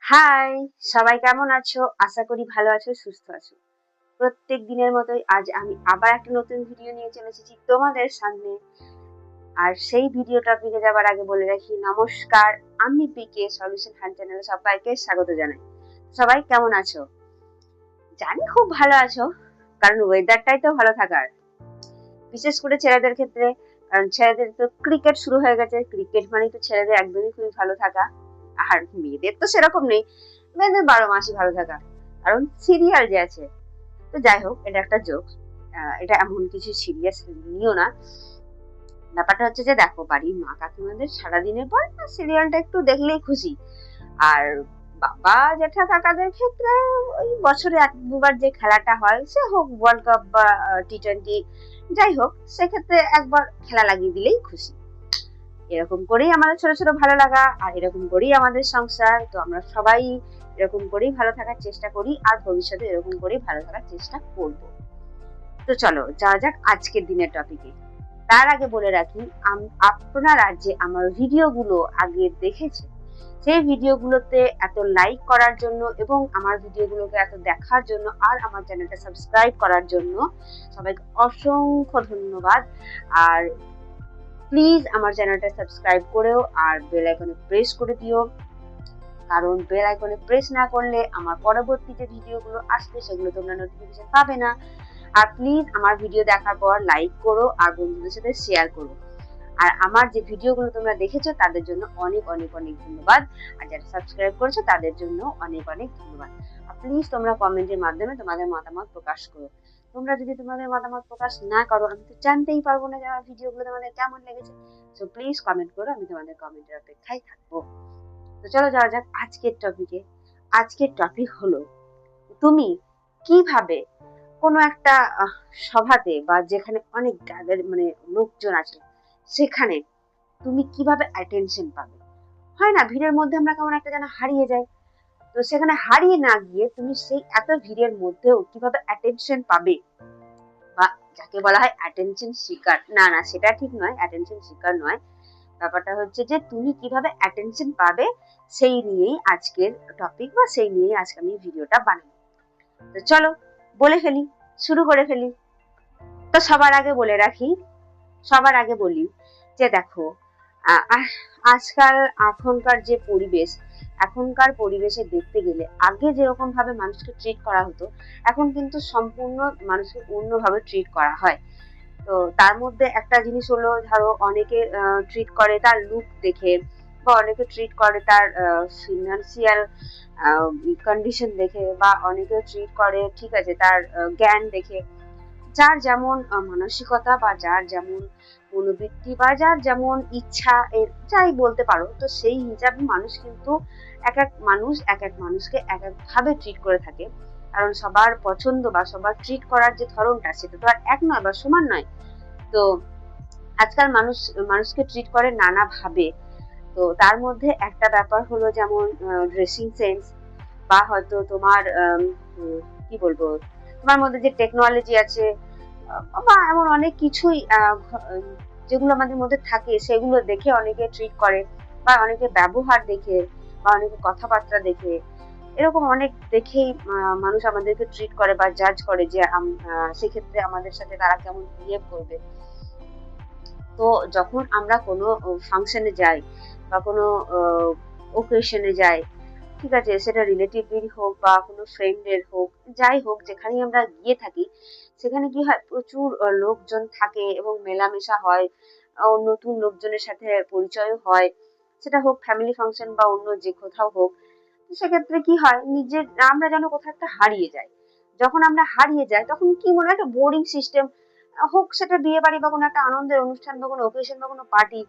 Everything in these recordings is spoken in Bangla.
হাই, সবাই কেমন আছো? আশা করি ভালো আছো, সুস্থ আছো। প্রত্যেক দিনের মতোই আজ আমি আবার একটা নতুন ভিডিও নিয়ে চলে এসেছি তোমাদের সামনে। আর সেই ভিডিও টপিকে যাবার আগে বলে রাখি, নমস্কার, আমি পিকে সলিউশন হান্ট চ্যানেলে সবাইকে স্বাগত জানাই। সবাই কেমন আছো? জানি খুব ভালো আছো, কারণ ওয়েদারটাই তো ভালো থাকার, বিশেষ করে ছেলেদের ক্ষেত্রে। কারণ ছেলেদের তো ক্রিকেট শুরু হয়ে গেছে, ক্রিকেট মানে তো ছেলেদের একদমই খুবই ভালো থাকা। আর মেয়েদের তো সেরকম নেই, মেয়েদের 12 মাসই ভালো থাকা, কারণ সিরিয়াল যে আছে। তো যাই হোক, এটা একটা জোক, এটা এমন কিছু সিরিয়াস নিও না। ব্যাপারটা হচ্ছে যে দেখো, বাড়ির মা কাকিমাদের সারাদিনের পর সিরিয়ালটা একটু দেখলেই খুশি। আর বাবা জ্যাঠা কাকাদের ক্ষেত্রে ওই বছরে 1-2বার যে খেলাটা হয়, সে হোক ওয়ার্ল্ড কাপ বা টি-20, যাই হোক, সেক্ষেত্রে একবার খেলা লাগিয়ে দিলেই খুশি। এরকম করেই আমাদের ছোট ছোট ভালো লাগা, আর এরকম করেই আমাদের সংসার। তো আমরা সবাই এরকম করেই ভালো থাকার চেষ্টা করি, আর ভবিষ্যতে এরকম করেই ভালো থাকার চেষ্টা করব। তো চলো যাওয়া যাক আজকের দিনের টপিকে। তার আগে বলে রাখি, আপনারা যে আমার ভিডিওগুলো আগে দেখেছেন, সেই ভিডিওগুলোতে এত লাইক করার জন্য এবং আমার ভিডিওগুলোকে এত দেখার জন্য আর আমার চ্যানেলটা সাবস্ক্রাইব করার জন্য সবাইকে অসংখ্য ধন্যবাদ। আর প্লিজ আমার চ্যানেলটা সাবস্ক্রাইব করেও আর বেল আইকনে প্রেস করে দিও, কারণ বেল আইকনে প্রেস না করলে আমার পরবর্তী যে ভিডিওগুলো আসবে সেগুলো তোমরা নোটিফিকেশন পাবে না। আর প্লিজ আমার ভিডিও দেখার পর লাইক করো আর বন্ধুদের সাথে শেয়ার করো। আর আমার যে ভিডিওগুলো তোমরা দেখেছো তাদের জন্য অনেক অনেক অনেক ধন্যবাদ। আর যারা সাবস্ক্রাইব করেছো তাদের জন্য অনেক অনেক ধন্যবাদ। আর প্লিজ তোমরা কমেন্টের মাধ্যমে তোমাদের মতামত প্রকাশ করো। তোমরা যদি তোমাদের মতামত প্রকাশ না করো, আমি তো জানতেই পারবো না যে আমার ভিডিওগুলো তোমাদের কেমন লেগেছে। সো প্লিজ কমেন্ট করো, আমি তোমাদের কমেন্টের অপেক্ষায় থাকবো। তো চলো যাওয়া যাক আজকের টপিকে। আজকের টপিক হলো, তুমি কিভাবে কোনো একটা সভাতে বা যেখানে অনেক মানে লোকজন আছে, সেখানে তুমি কিভাবে অ্যাটেনশন পাবে। হয় না, ভিড়ের মধ্যে আমরা কেমন একটা যেন হারিয়ে যাই। তো সেখানে হারিয়ে না গিয়ে তুমি সেই এত ভিড়ের মধ্যেও কিভাবে অ্যাটেনশন পাবে, বা যাকে বলা হয় অ্যাটেনশন সিকার, না না সেটা ঠিক নয়, অ্যাটেনশন সিকার নয়। ব্যাপারটা হচ্ছে যে তুমি কিভাবে অ্যাটেনশন পাবে, সেই নিয়েই আজকের টপিক, বা সেই নিয়েই আজকে আমি ভিডিওটা বানাবো। তো চলো বলে ফেলি, শুরু করে ফেলি। তো সবার আগে বলি যে দেখো, আজকাল এখনকার পরিবেশে দেখতে গেলে আগে যেরকম ভাবে মানুষকে ট্রিট করা হতো, এখন কিন্তু সম্পূর্ণ মানুষকে অন্যভাবে ট্রিট করা হয়। তো তার মধ্যে একটা জিনিস হলো, ধরো অনেকে ট্রিট করে তার লুক দেখে, বা অনেকে ট্রিট করে তার ফিনান্সিয়াল কন্ডিশন দেখে, বা অনেকে ট্রিট করে ঠিক আছে তার জ্ঞান দেখে। যার যেমন মানসিকতা, বা যার যেমন মনোবৃত্তি, বা যার যেমন ইচ্ছা, যাই বলতে পারো, তো সেই হিসাবে মানুষ কিন্তু এক এক মানুষকে এক এক ভাবে ট্রিট করে থাকে। কারণ সবার পছন্দ বা সবার ট্রিট করার যে ধরনটা, সেটা তো আর এক নয় বা সমান নয়। তো আজকাল মানুষকে ট্রিট করে নানা ভাবে। তো তার মধ্যে একটা ব্যাপার হলো, যেমন ড্রেসিং সেন্স, বা হয়তো তোমার কি বলবো, তোমার মধ্যে যে টেকনোলজি আছে, বা এমন অনেক কিছুই যেগুলো আমাদের মধ্যে থাকে, সেগুলো দেখে অনেকে ট্রিট করে, বা অনেকে ব্যবহার দেখে, বা অনেকে কথাবার্তা দেখে, এরকম অনেক দেখেই মানুষ আমাদেরকে ট্রিট করে বা জাজ করে যে সেক্ষেত্রে আমাদের সাথে তারা কেমন বিহেভ করবে। তো যখন আমরা কোনো ফাংশনে যাই, বা কোনো ওকেশনে যাই, ঠিক আছে, সেটা রিলেটিভের হোক বা কোনো ফ্রেন্ডের হোক, যাই হোক, যেখানেই আমরা গিয়ে থাকি, সেখানে কি হয়, প্রচুর লোকজন থাকে এবং মেলামেশা হয়, নতুন লোকজনের সাথে পরিচয় হয়, সেটা হোক ফ্যামিলি ফাংশন বা অন্য যে কোথাও হোক। সেক্ষেত্রে কি হয়, আমরা যেন কোথাও একটা হারিয়ে যাই। যখন আমরা হারিয়ে যাই, তখন কি মনে হয়, একটা বোরিং সিস্টেম হোক, সেটা বিয়ে বাড়ি বা কোনো একটা আনন্দের অনুষ্ঠান বা কোনো ওকেশন বা কোনো পার্টি,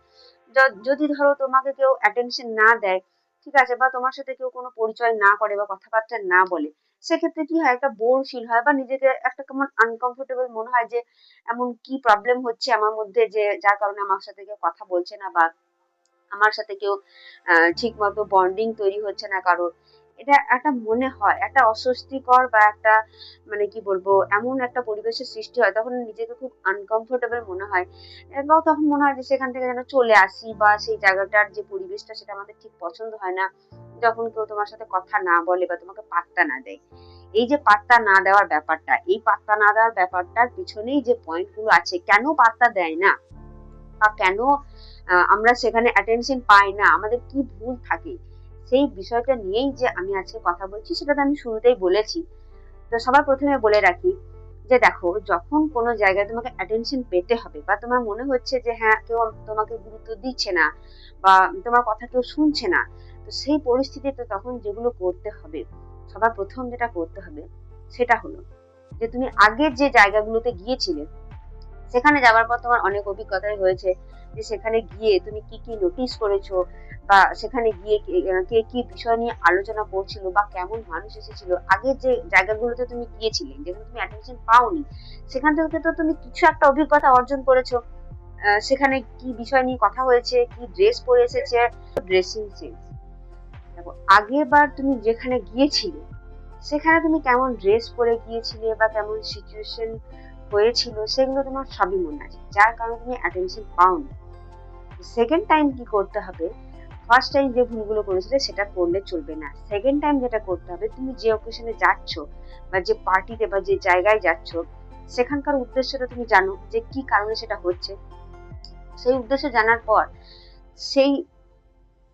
যদি ধরো তোমাকে কেউ অ্যাটেনশন না দেয়, ঠিক আছে, বা তোমার সাথে কেউ কোনো পরিচয় না করে বা কথাবার্তা না বলে, সেক্ষেত্রে কি হয়, একটা বোর ফিল হয়, বা নিজেকে একটা কেমন আনকমফোর্টেবল মনে হয়, যে এমন কি প্রবলেম হচ্ছে আমার মধ্যে, যে যার কারণে আমার সাথে কেউ কথা বলছে না, বা আমার সাথে কেউ ঠিক মতো বন্ডিং তৈরি হচ্ছে না কারোর। এটা একটা মনে হয় একটা অস্বস্তিকর বা একটা মানে কি বলবো এমন একটা পরিবেশের সৃষ্টি হয়, তখন নিজেকে খুব আনকমফোর্টেবল মনে হয় এবং তখন মনে হয় যে সেখান থেকে যেন চলে আসি, বা সেই জায়গাটার যে পরিবেশটা সেটা আমাদের ঠিক পছন্দ হয় না যখন কেউ তোমার সাথে কথা না বলে বা তোমাকে পাত্তা না দেয়। এই যে পাত্তা না দেওয়ার ব্যাপারটা, এই পাত্তা না দেওয়ার ব্যাপারটার পিছনেই যে পয়েন্ট গুলো আছে, কেন পাত্তা দেয় না বা কেন আমরা সেখানে অ্যাটেনশন পাই না, আমাদের কি ভুল থাকে, সেই বিষয়টা নিয়েই যে আমি আজকে কথা বলছি, সেটা তো আমি শুরুতেই বলেছি। তো সবার প্রথমে বলে রাখি যে দেখো, যখন কোনো জায়গায় তোমাকে অ্যাটেনশন পেতে হবে বা তোমার মনে হচ্ছে যে হ্যাঁ কেউ তোমাকে গুরুত্ব দিচ্ছে না বা তোমার কথা কেউ শুনছে না, তো সেই পরিস্থিতিতে তখন যেগুলো করতে হবে, সবার প্রথম যেটা করতে হবে সেটা হলো যে তুমি আগের যে জায়গাগুলোতে গিয়েছিলে, সেখানে যাওয়ার পর তোমার অনেক অভিজ্ঞতাই হয়েছে যে সেখানে গিয়ে তুমি কি কি নোটিস করেছো, বা সেখানে গিয়ে কে কি বিষয় নিয়ে আলোচনা করছিল বা কেমন মানুষ এসেছিল। আগের যে জায়গাগুলোতে তুমি গিয়েছিলে যেখানে তুমি অ্যাটেনশন পাওনি, সেখান থেকে তো তুমি কিছু একটা অভিজ্ঞতা অর্জন করেছো। সেখানে কি বিষয় নিয়ে কথা হয়েছে, কি ড্রেস পরে এসেছে, ড্রেসিং সেন্স। দেখো আগেরবার তুমি যেখানে গিয়েছিলে সেখানে তুমি কেমন ড্রেস পরে গিয়েছিলে বা কেমন সিচুয়েশন হয়েছিল, সেগুলো তোমার সবই মনে আছে, যার কারণে তুমি অ্যাটেনশন পাওনি। সেকেন্ড টাইম কি করতে হবে, ফার্স্ট টাইম যে ভুলগুলো করেছিলে সেটা করলে চলবে না। সেকেন্ড টাইম যেটা করতে হবে, তুমি যে অকেশনে যাচ্ছ বা যে পার্টিতে বা যে জায়গায় যাচ্ছ, সেখানকার উদ্দেশ্যটা তুমি জানো যে কি কারণে সেটা হচ্ছে। সেই উদ্দেশ্য জানার পর সেই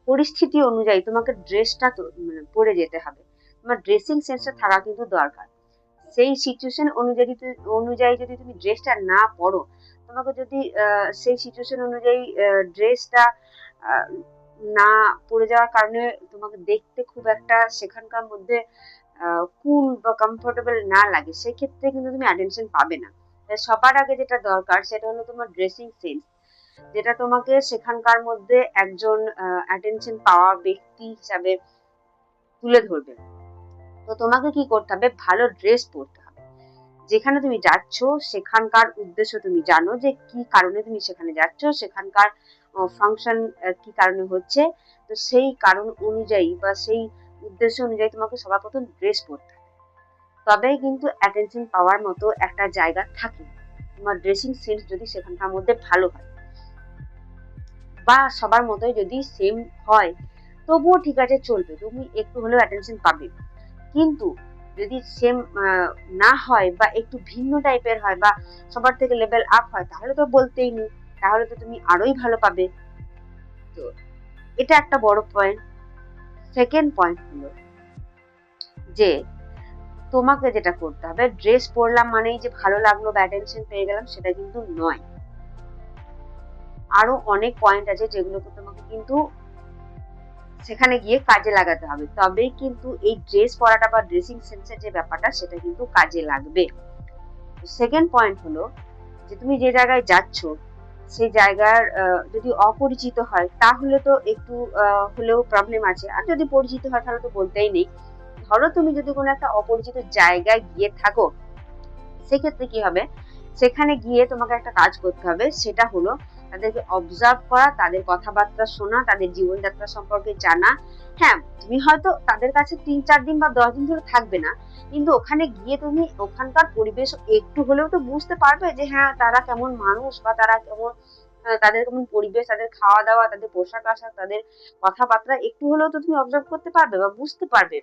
পরিস্থিতি অনুযায়ী তোমাকে ড্রেসটা পরে যেতে হবে। তোমার ড্রেসিং সেন্সটা থাকা কিন্তু দরকার। সেই সিচুয়েশন অনুযায়ী যদি তুমি ড্রেসটা না পরো, তোমাকে যদি সেই সিচুয়েশন অনুযায়ী ড্রেসটা না পরে যাওয়ার কারণে তোমাকে দেখতে খুব একটা সেখানকার মধ্যে কুল বা কমফোর্টেবল না লাগে, সেক্ষেত্রে কিন্তু তুমি অ্যাটেনশন পাবে না। সবার আগে যেটা দরকার সেটা হলো তোমার ড্রেসিং সেন্স, যেটা তোমাকে সেখানকার মধ্যে একজন অ্যাটেনশন পাওয়া ব্যক্তি হিসাবে তুলে ধরবে। তো তোমাকে কি করতে হবে, ভালো ড্রেস পরতে হবে। যেখানে তুমি যাচ্ছ সেখানকার উদ্দেশ্য তুমি জানো যে কি কারণে তুমি সেখানে যাচ্ছ, সেখানকার ফাংশন কি কারণে হচ্ছে, তো সেই কারণ অনুযায়ী বা সেই উদ্দেশ্য অনুযায়ী তোমাকে সবার প্রথম ড্রেস পরতে হবে। তবেই কিন্তু অ্যাটেনশন পাওয়ার মতো একটা জায়গা থাকে, তোমার ড্রেসিং সেন্স যদি সেখানকার মধ্যে ভালো হয় বা সবার মতোই যদি সেম হয়, তবুও ঠিক আছে, চলবে, তুমি একটু হলেও অ্যাটেনশন পাবে। কিন্তু যদি সেম না হয় বা একটু ভিন্ন টাইপের হয় বা সবার থেকে লেভেল আপ হয়, তাহলে তো বলতেই নেই, তাহলে তো তুমি আরোই ভালো পাবে। তো এটা একটা বড় পয়েন্ট। সেকেন্ড পয়েন্ট হলো যে তোমাকে যেটা করতে হবে, ড্রেস পরলাম মানেই যে ভালো লাগলো বা অ্যাটেনশন পেয়ে গেলাম, সেটা কিন্তু নয়। আরো অনেক পয়েন্ট আছে যেগুলোকে তোমাকে কিন্তু সেখানে গিয়ে কাজে লাগাতে হবে, তবেই কিন্তু এই ড্রেস পরাটা বা ড্রেসিং সেন্সের যে ব্যাপারটা সেটা কিন্তু কাজে লাগবে। সেকেন্ড পয়েন্ট হলো যে তুমি যে জায়গায় যাচ্ছ সেই জায়গার যদি অপরিচিত হয় তাহলে তো একটু হলেও প্রবলেম আছে, আর যদি পরিচিত হয় তাহলে তো বলতেই নেই। ধরো তুমি যদি কোনো একটা অপরিচিত জায়গায় গিয়ে থাকো, সেক্ষেত্রে কি হবে, সেখানে গিয়ে তোমাকে একটা কাজ করতে হবে, সেটা হলো তাদেরকে অবজার্ভ করা, তাদের কথাবার্তা শোনা, তাদের জীবনযাত্রা সম্পর্কে জানা। হ্যাঁ, তুমি হয়তো তাদের কাছে 3-4 দিন বা 10 দিন ধরে থাকবে না, কিন্তু ওখানে গিয়ে তুমি ওখানকার পরিবেশ একটু হলেও তো বুঝতে পারবে যে হ্যাঁ তারা কেমন মানুষ বা তারা কেমন, তাদের কেমন পরিবেশ, তাদের খাওয়া দাওয়া, তাদের পোশাক আশাক, তাদের কথাবার্তা একটু হলেও তো তুমি অবজার্ভ করতে পারবে বা বুঝতে পারবে।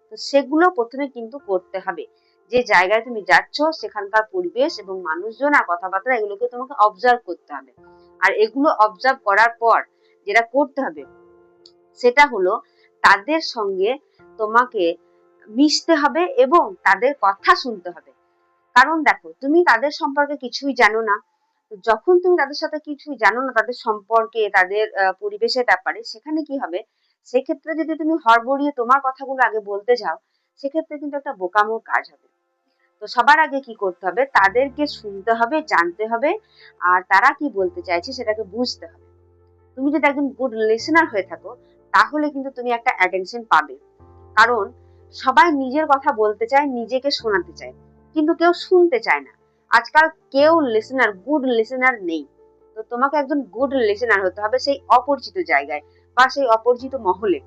তো সেগুলো প্রথমে কিন্তু করতে হবে। যে জায়গায় তুমি যাচ্ছ সেখানকার পরিবেশ এবং মানুষজন আর কথাবার্তা এগুলোকে তোমাকে অবজার্ভ করতে হবে। আর এগুলো অবজার্ভ করার পর যেটা করতে হবে সেটা হলো তাদের সঙ্গে তোমাকে মিশতে হবে এবং তাদের কথা শুনতে হবে। কারণ দেখো, তুমি তাদের সম্পর্কে কিছুই জানো না, যখন তুমি তাদের সাথে কিছুই জানো না, তাদের সম্পর্কে, তাদের পরিবেশের ব্যাপারে, সেখানে কি হবে, সেক্ষেত্রে যদি তুমি হড়বড়িয়ে তোমার কথাগুলো আগে বলতে যাও, সেক্ষেত্রে কিন্তু একটা বোকামোর কাজ হবে। তো সবার আগে কি করতে হবে, তাদেরকে শুনতে হবে, জানতে হবে, আর তারা কি বলতে চাইছে সেটাকে বুঝতে হবে। তুমি যদি একজন গুড লিসেনার হয়ে থাকো, তাহলে কিন্তু তুমি একটা অ্যাটেনশন পাবে। কারণ সবাই নিজের কথা বলতে চায়, নিজেকে শোনাতে চায়, কিন্তু কেউ শুনতে চায় না। আজকাল কেউ লিসেনার, গুড লিসেনার নেই। তো তোমাকে একজন গুড লিসেনার হতে হবে সেই অপরিচিত জায়গায় বা সেই অপরিচিত মহলে।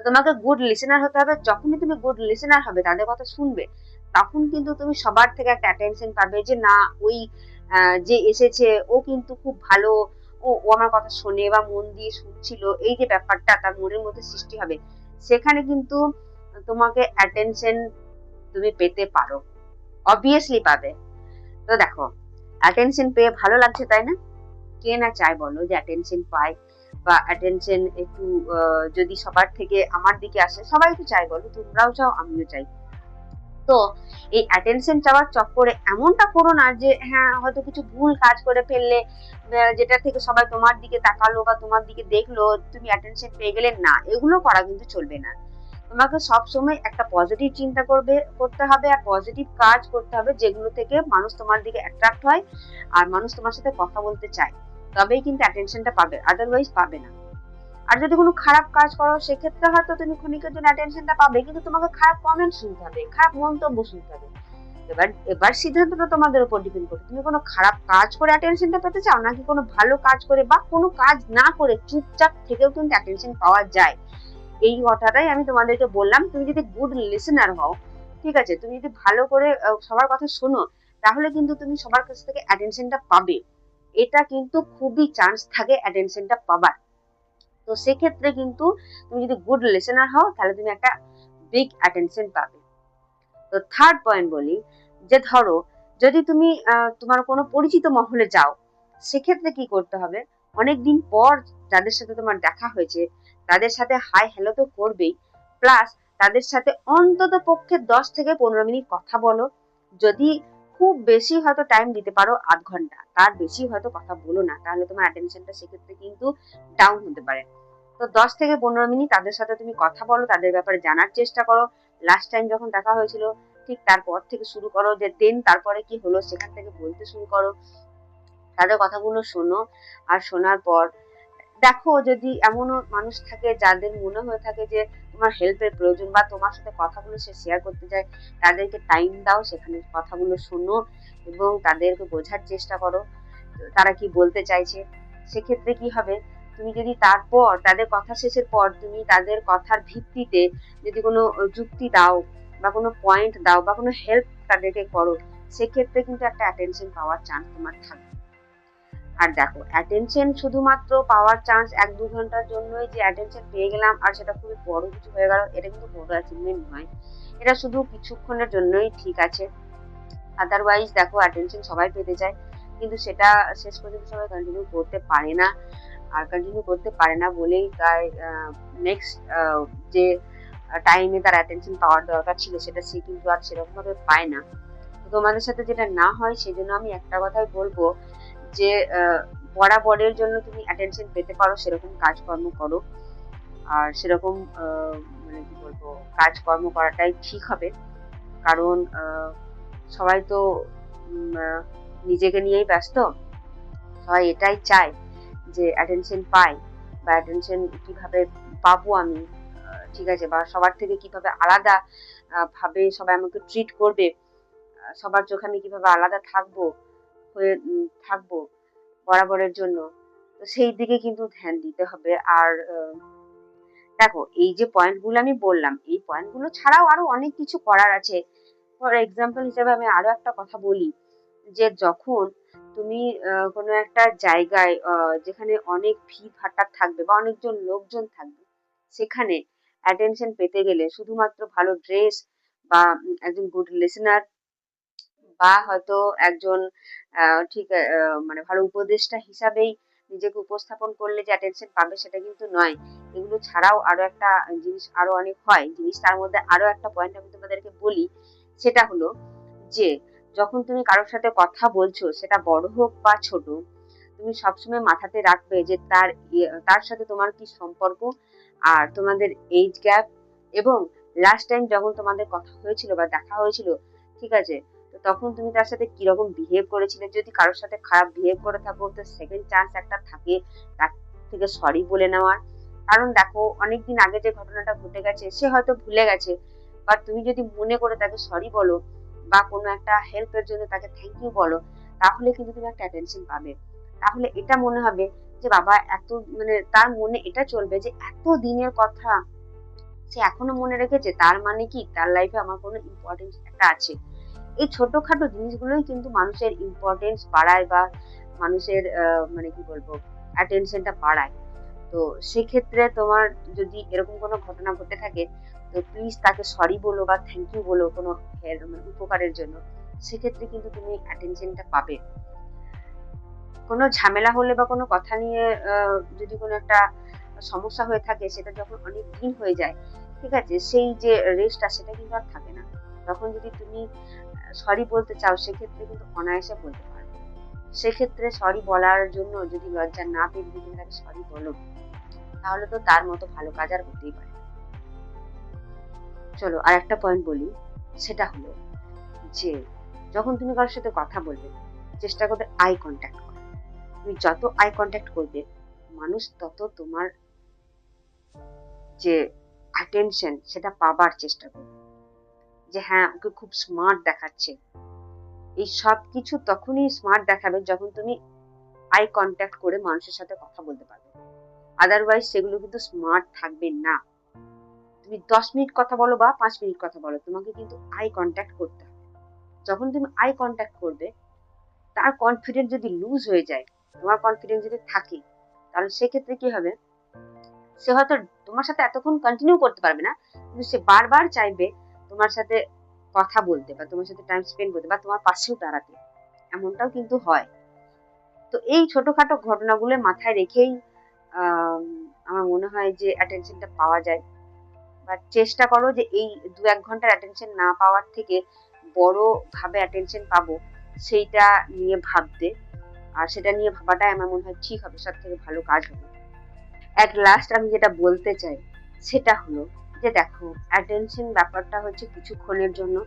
তোমাকে গুড লিসেনার হতে হবে। যখনই তুমি গুড লিসেনার হবে, তাদের কথা শুনবে, তখন কিন্তু তুমি সবার থেকে একটা অ্যাটেনশন পাবে যে না, ওই যে এসেছে ও কিন্তু খুব ভালো, ও ও আমার কথা শোনে বা মন দিয়ে শুনছিল, এই যে ব্যাপারটা তার মনের মধ্যে সৃষ্টি হবে, সেখানে কিন্তু তোমাকে অ্যাটেনশন তুমি পেতে পারো, অবভিয়াসলি পাবে। তো দেখো, অ্যাটেনশন পেয়ে ভালো লাগছে তাই না? কে না চায় বলো যে অ্যাটেনশন পায়, বা অ্যাটেনশন একটু যদি সবার থেকে আমার দিকে আসে, সবাই তো চাই বলো, তোমরাও চাও আমিও চাই। তো এই অ্যাটেনশন চাওয়ার চক্করে এমনটা করো না যে হ্যাঁ হয়তো কিছু ভুল কাজ করে ফেললে, যেটা থেকে সবাই তোমার দিকে তাকালো বা তোমার দিকে দেখলো, তুমি অ্যাটেনশন পেয়ে গেলে, না, এগুলো করা কিন্তু চলবে না। তোমাকে সবসময় একটা পজিটিভ চিন্তা করতে হবে, আর পজিটিভ কাজ করতে হবে, যেগুলো থেকে মানুষ তোমার দিকে অ্যাট্রাক্ট হয় আর মানুষ তোমার সাথে কথা বলতে চায়, তবেই কিন্তু অ্যাটেনশনটা পাবে, আদারওয়াইজ পাবে না। আর যদি কোনো খারাপ কাজ করো, সেক্ষেত্রে হয়তো তুমি ক্ষণিকের জন্য অ্যাটেনশনটা পাবে, কিন্তু তোমাকে খারাপ কমেন্ট শুনতে হবে, খারাপ মন্তব্য শুনতে হবে। এবার সিদ্ধান্তটা তোমাদের উপর ডিপেন্ড করে, তুমি কোনো খারাপ কাজ করে অ্যাটেনশনটা পেতে চাও, নাকি কোনো ভালো কাজ করে বা কোনো কাজ না করে চুপচাপ থেকেও কিন্তু অ্যাটেনশন পাওয়া যায়। এই কথাটাই আমি তোমাদেরকে বললাম। তুমি যদি গুড লিসেনার হও, ঠিক আছে, তুমি যদি ভালো করে সবার কথা শোনো, তাহলে কিন্তু তুমি সবার কাছ থেকে অ্যাটেনশনটা পাবে। এটা কিন্তু খুবই চান্স থাকে অ্যাটেনশনটা পাবার। তো সেক্ষেত্রে কিন্তু তুমি যদি গুড লিসেনার হও, তাহলে তুমি একটা বিগ অ্যাটেনশন পাবে। তো থার্ড পয়েন্ট বলি, যে ধরো যদি তুমি তোমার কোনো পরিচিত মহলে যাও, সেক্ষেত্রে কি করতে হবে, অনেকদিন পর যাদের সাথে তোমার দেখা হয়েছে, তাদের সাথে হাই হ্যালো তো করবেই, প্লাস তাদের সাথে অন্তত পক্ষে 10 থেকে 15 মিনিট কথা বলো। যদি খুব বেশি হয়তো টাইম দিতে পারো, আধ ঘন্টা, তার বেশি হয়তো কথা বলো না, তাহলে তোমার অ্যাটেনশনটা সেক্ষেত্রে কিন্তু ডাউন হতে পারে। তো 10 থেকে 15 মিনিট তাদের সাথে তুমি কথা বলো, তাদের ব্যাপারে জানার চেষ্টা করো। লাস্ট টাইম যখন দেখা হয়েছিল, ঠিক তারপর থেকে শুরু করো, যে দেন তারপরে কি হলো সেখান থেকে বলতে শুরু করো, তাদের কথাগুলো শোনো। আর শোনার পর দেখো, যদি এমনও মানুষ থাকে যাদের মনে হয়ে থাকে যে তোমার হেল্পের প্রয়োজন বা তোমার সাথে কথাগুলো সে শেয়ার করতে চায়, তাদেরকে টাইম দাও, সেখানে কথাগুলো শোনো এবং তাদেরকে বোঝার চেষ্টা করো তারা কি বলতে চাইছে। সেক্ষেত্রে কি হবে, তুমি যদি তারপর তাদের কথা শেষের পর তুমি তাদের কথার ভিত্তিতে যদি কোনো যুক্তি দাও বা কোনো পয়েন্ট দাও বা কোনো হেল্প তাদেরকে করো, সেক্ষেত্রে কিন্তু একটা অ্যাটেনশন পাওয়ার চান্স তোমার থাকবে। আর দেখো, অ্যাটেনশন শুধুমাত্র পাওয়ার চান্স 1-2 ঘন্টার জন্যই যে অ্যাটেনশন পেয়ে গেলাম আর সেটা খুবই বড় কিছু হয়ে গেল, এটা কিন্তু বড় অ্যাচিভমেন্ট নয়। এটা শুধু কিছুক্ষণের জন্যই ঠিক আছে। আদারওয়াইজ দেখো, অ্যাটেনশন সবাই পেতে চায়, কিন্তু সেটা শেষ পর্যন্ত সবাই কন্টিনিউ করতে পারে না। আর কন্টিনিউ করতে পারে না বলেই তাই নেক্সট যে টাইমে তার অ্যাটেনশন পাওয়ার দরকার ছিল, সেটা সে কিন্তু আর সেরকম ভাবে পায় না। তো তোমাদের সাথে যেটা না হয়, সেজন্য আমি একটা কথাই বলবো, যে বরাবরের জন্য তুমি অ্যাটেনশন পেতে পারো সেরকম কাজকর্ম করো। আর সেরকম মানে কি বলবো, কাজকর্ম করাটাই ঠিক হবে। কারণ সবাই তো নিজেকে নিয়েই ব্যস্ত, সবাই এটাই চায় যে অ্যাটেনশন পাই, বা অ্যাটেনশন কিভাবে পাবো আমি, ঠিক আছে, বা সবার থেকে কিভাবে আলাদা ভাবে সবাই আমাকে ট্রিট করবে, সবার চোখে আমি কিভাবে আলাদা হয়ে থাকবো বরাবরের জন্য। তো সেই দিকে কিন্তু ধ্যান দিতে হবে। আর দেখো, এই যে পয়েন্টগুলো আমি বললাম, এই পয়েন্টগুলো ছাড়াও আরো অনেক কিছু করার আছে। ফর এক্সাম্পল হিসেবে আমি আরো একটা কথা বলি, যে যখন তুমি কোনো একটা জায়গায় যেখানে অনেক ভিড় ভাট্টা থাকবে বা অনেকজন লোকজন থাকবে, সেখানে অ্যাটেনশন পেতে গেলে শুধুমাত্র ভালো ড্রেস বা একজন গুড লিসেনার বা হয়তো একজন ঠিক মানে ভালো উপদেষ্টা হিসাবেই নিজেকে উপস্থাপন করলে যে অ্যাটেনশন পাবে, সেটা কিন্তু নয়। এগুলো ছাড়াও আরো একটা জিনিস আরো অনেক হয় জিনিস, তার মধ্যে আরো একটা পয়েন্ট আমি তোমাদেরকে বলি। সেটা হলো যে যখন তুমি কারোর সাথে কথা বলছো, সেটা বড় হোক বা ছোট, তুমি সবসময় মাথাতে রাখবে যে তার সাথে তোমার কি সম্পর্ক, আর তোমাদের এইজ গ্যাপ, এবং লাস্ট টাইম যখন তোমাদের কথা হয়েছিল বা দেখা হয়েছিল, ঠিক আছে, তো তখন তুমি তার সাথে কিরকম বিহেভ করেছিলে। যদি কারোর সাথে খারাপ বিহেভ করে থাকো, তো সেকেন্ড চান্স একটা থাকে তার থেকে সরি বলে নেওয়ার। কারণ দেখো, অনেকদিন আগে যে ঘটনাটা ঘটে গেছে সে হয়তো ভুলে গেছে, বাট তুমি যদি মনে করে তাকে সরি বলো বা কোনো একটা হেল্পের জন্য তাকে থ্যাংক ইউ বলো, তাহলে কিন্তু তুমি একটা অ্যাটেনশন পাবে। তাহলে এটা মনে হবে যে বাবা এত, মানে তার মনে এটা চলবে যে এত দিনের কথা সে এখনো মনে রেখেছে, তার মানে কি তার লাইফে আমার কোনো ইম্পর্টেন্স একটা আছে। এই ছোটখাটো জিনিসগুলোই কিন্তু মানুষের ইম্পর্টেন্স বাড়ায় বা মানুষের মানে কি বলবো, অ্যাটেনশনটা বাড়ায়। তো সেক্ষেত্রে তোমার যদি এরকম কোনো ঘটনা ঘটে থাকে, তো প্লিজ তাকে সরি বলো বা থ্যাংক ইউ বলো কোনো মানে উপকারের জন্য। সেক্ষেত্রে কিন্তু তুমি অ্যাটেনশনটা পাবে। কোনো ঝামেলা হলে বা কোনো কথা নিয়ে যদি কোনো একটা সমস্যা হয়ে থাকে, সেটা যখন অনেক দিন হয়ে যায়, ঠিক আছে, সেই যে রেস্টটা সেটা কিন্তু আর থাকে না। তখন যদি তুমি সরি বলতে চাও, সেক্ষেত্রে কিন্তু অনায়াসে বলতে পারবে। সেক্ষেত্রে সরি বলার জন্য যদি লজ্জা না পেয়ে যদি তুমি তাকে সরি বলো, তাহলে তো তার মতো ভালো কাজ আর হতেই পারে। চলো আর একটা পয়েন্ট বলি, সেটা হলো যে যখন তুমি কারোর সাথে কথা বলবে, চেষ্টা করবে আই কন্ট্যাক্ট করা। তুমি যত আই কন্ট্যাক্ট করবে, মানুষ তত তোমার যে অ্যাটেনশন সেটা পাবার চেষ্টা করবে, যে হ্যাঁ ওকে খুব স্মার্ট দেখাচ্ছে। এই সব কিছু তখনই স্মার্ট দেখাবে যখন তুমি আই কন্ট্যাক্ট করে মানুষের সাথে কথা বলতে পারবে। আদারওয়াইজ সেগুলো কিন্তু স্মার্ট থাকবে না। তুমি 10 মিনিট কথা বলো বা 5 মিনিট কথা বলো, তোমাকে কিন্তু আই কন্ট্যাক্ট করতে হবে। যখন তুমি আই কন্ট্যাক্ট করবে, তার কনফিডেন্স যদি লুজ হয়ে যায়, তোমার কনফিডেন্স যদি থাকে, তাহলে সেক্ষেত্রে কি হবে, সে হয়তো তোমার সাথে এতক্ষণ কন্টিনিউ করতে পারবে না, কিন্তু সে বারবার চাইবে তোমার সাথে কথা বলতে বা তোমার সাথে টাইম স্পেন্ড করতে বা তোমার পাশেও দাঁড়াতে। এমনটাও কিন্তু হয়। তো এই ছোটখাটো ঘটনাগুলো মাথায় রেখেই আমার মনে হয় যে অ্যাটেনশনটা পাওয়া যায়। বাট চেষ্টা করো যে এই 2-1 ঘন্টার অ্যাটেনশন না পাওয়ার থেকে বড় ভাবে অ্যাটেনশন পাবো সেইটা নিয়ে ভাবতে। আর সেটা নিয়ে ভাবাটাই আমার মনে হয় ঠিক হবে, সব থেকে ভালো কাজ হবে। অ্যাট লাস্ট আমি যেটা বলতে চাই সেটা হলো যে দেখো, অ্যাটেনশন ব্যাপারটা হচ্ছে কিছুক্ষণের জন্য।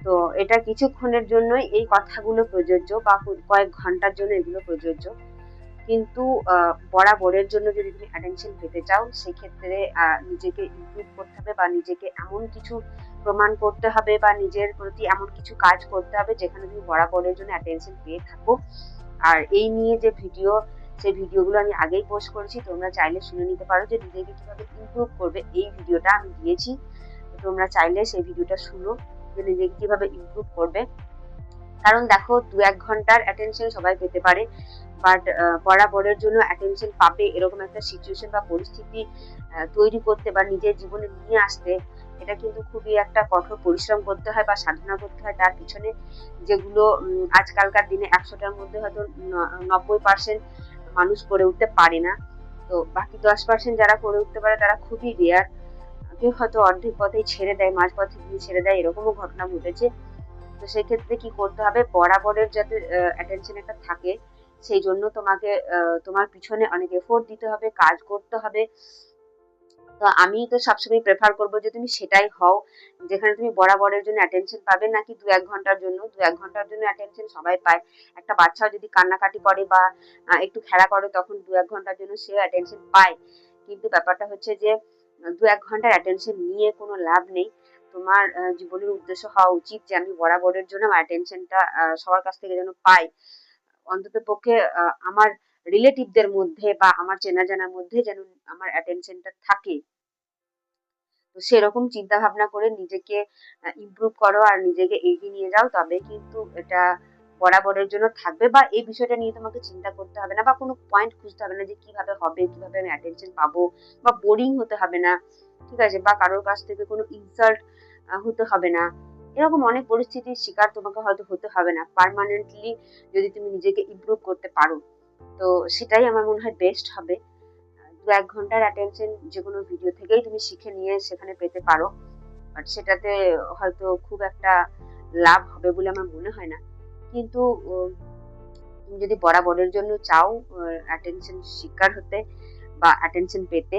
তো এটা কিছুক্ষণের জন্যই এই কথাগুলো প্রযোজ্য বা কয়েক ঘন্টার জন্য এগুলো প্রযোজ্য। কিন্তু বরাবরের জন্য যদি তুমি অ্যাটেনশন পেতে চাও, সেক্ষেত্রে নিজেকে ইমপ্রুভ করতে হবে বা নিজেকে এমন কিছু প্রমাণ করতে হবে বা নিজের প্রতি এমন কিছু কাজ করতে হবে যেখানে তুমি বরাবরের জন্য অ্যাটেনশন পেয়ে থাকো। আর এই নিয়ে যে ভিডিও, সেই ভিডিওগুলো আমি আগেই পোস্ট করেছি, তোমরা চাইলে শুনে নিতে পারো যে নিজেকে কিভাবে ইমপ্রুভ করবে। এই ভিডিওটা আমি দিয়েছি, তোমরা চাইলে সেই ভিডিওটা শুনো যে নিজেকে কিভাবে ইমপ্রুভ করবে। কারণ দেখো, 2-1 ঘন্টার অ্যাটেনশন সবাই পেতে পারে, বাট বরাবরের জন্য অ্যাটেনশন পাবে এরকম একটা সিচুয়েশন বা পরিস্থিতি তৈরি করতে বা নিজের জীবনে নিয়ে আসতে, এটা কিন্তু খুবই একটা কঠোর পরিশ্রম করতে হয় বা সাধনা করতে হয়। তার পিছনে যেগুলো আজকালকার দিনে 100টার মধ্যে হয়তো 90% মানুষ করে উঠতে পারে না। তো বাকি 10% যারা করে উঠতে পারে তারা খুবই রেয়ার। কেউ হয়তো অর্ধেক পথেই ছেড়ে দেয়, মাঝপথে গিয়ে ছেড়ে দেয়, এরকমও ঘটনা ঘটেছে। তো সেক্ষেত্রে কি করতে হবে, বরাবরের যাতে অ্যাটেনশন একটা থাকে, সেই জন্য তোমাকে তোমার পিছনে অনেক এফোর্ট দিতে হবে, কাজ করতে হবে। তো আমি তো সবসময় প্রেফার করবো যে তুমি সেটাই হও, যেখানে তুমি বরাবরের জন্য অ্যাটেনশন পাবে, নাকি 2-1 ঘন্টার জন্য। 2-1 ঘন্টার জন্য অ্যাটেনশন সবাই পায়। একটা বাচ্চাও যদি কান্নাকাটি করে বা একটু খেলা করে, তখন 2-1 ঘন্টার জন্য সেও অ্যাটেনশন পায়। কিন্তু ব্যাপারটা হচ্ছে যে 2-1 ঘন্টার অ্যাটেনশন নিয়ে কোনো লাভ নেই। তোমার জীবনের উদ্দেশ্য হওয়া উচিত যে আমি বরাবরের জন্য আমার অ্যাটেনশনটা সবার কাছ থেকে যেন পাই। অন্তত পক্ষে আমার রিলেটিভদের মধ্যে বা আমার চেনা জানার মধ্যে যেন আমার অ্যাটেনশনটা থাকে। তো সেরকম চিন্তা ভাবনা করে নিজেকে ইমপ্রুভ করো আর নিজেকে এগিয়ে নিয়ে যাও, তবে কিন্তু এটা বরাবরের জন্য থাকবে। বা এই বিষয়টা নিয়ে তোমাকে চিন্তা করতে হবে না বা কোনো পয়েন্ট খুঁজতে হবে না যে কিভাবে হবে, কিভাবে আমি অ্যাটেনশন পাবো, বা বোরিং হতে হবে না, ঠিক আছে, বা কারোর কাছ থেকে কোনো ইনসাল্ট হতে হবে না। এরকম অনেক পরিস্থিতির শিকার তোমাকে হয়তো হতে হবে না পার্মানেন্টলি, যদি তুমি নিজেকে ইমপ্রুভ করতে পারো। তো সেটাই আমার মনে হয় বেস্ট হবে। 2-1 ঘন্টার অ্যাটেনশন যেকোনো ভিডিও থেকেই তুমি শিখে নিয়ে সেখানে পেতে পারো, বাট সেটাতে হয়তো খুব একটা লাভ হবে বলে আমার মনে হয় না। কিন্তু তুমি যদি বরাবরের জন্য চাও অ্যাটেনশন শিকার হতে বা অ্যাটেনশন পেতে,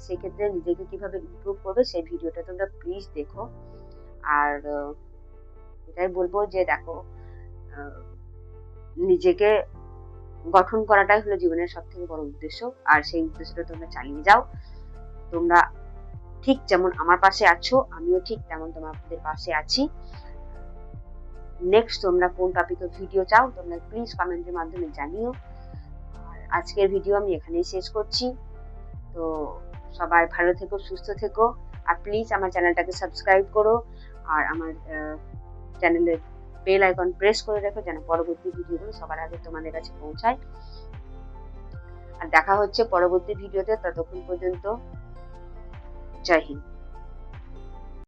সেক্ষেত্রে নিজেকে কিভাবে ইমপ্রুভ করবে সেই ভিডিওটা তোমরা প্লিজ দেখো। আর এটাই বলবো যে দেখো, নিজেকে গঠন করাটাই হলো জীবনের সব থেকে বড় উদ্দেশ্য। আর সেই উদ্দেশ্যটা তোমরা চালিয়ে যাও। তোমরা ঠিক যেমন আমার পাশে আছো, আমিও ঠিক তেমন তোমাদের পাশে আছি। নেক্সট তোমরা কোন টপিকের ভিডিও চাও তোমরা প্লিজ কমেন্টের মাধ্যমে জানিও। আর আজকের ভিডিও আমি এখানেই শেষ করছি। তো সবাই ভালো থেকো, সুস্থ থেকো। আর প্লিজ আমার চ্যানেলটাকে সাবস্ক্রাইব করো আর আমার চ্যানেলের বেল আইকন প্রেস করে রেখো যেন পরবর্তী ভিডিওগুলো সবার আগে তোমাদের কাছে পৌঁছায়। আর দেখা হচ্ছে পরবর্তী ভিডিওতে, ততক্ষণ পর্যন্ত জয় হিন্দ।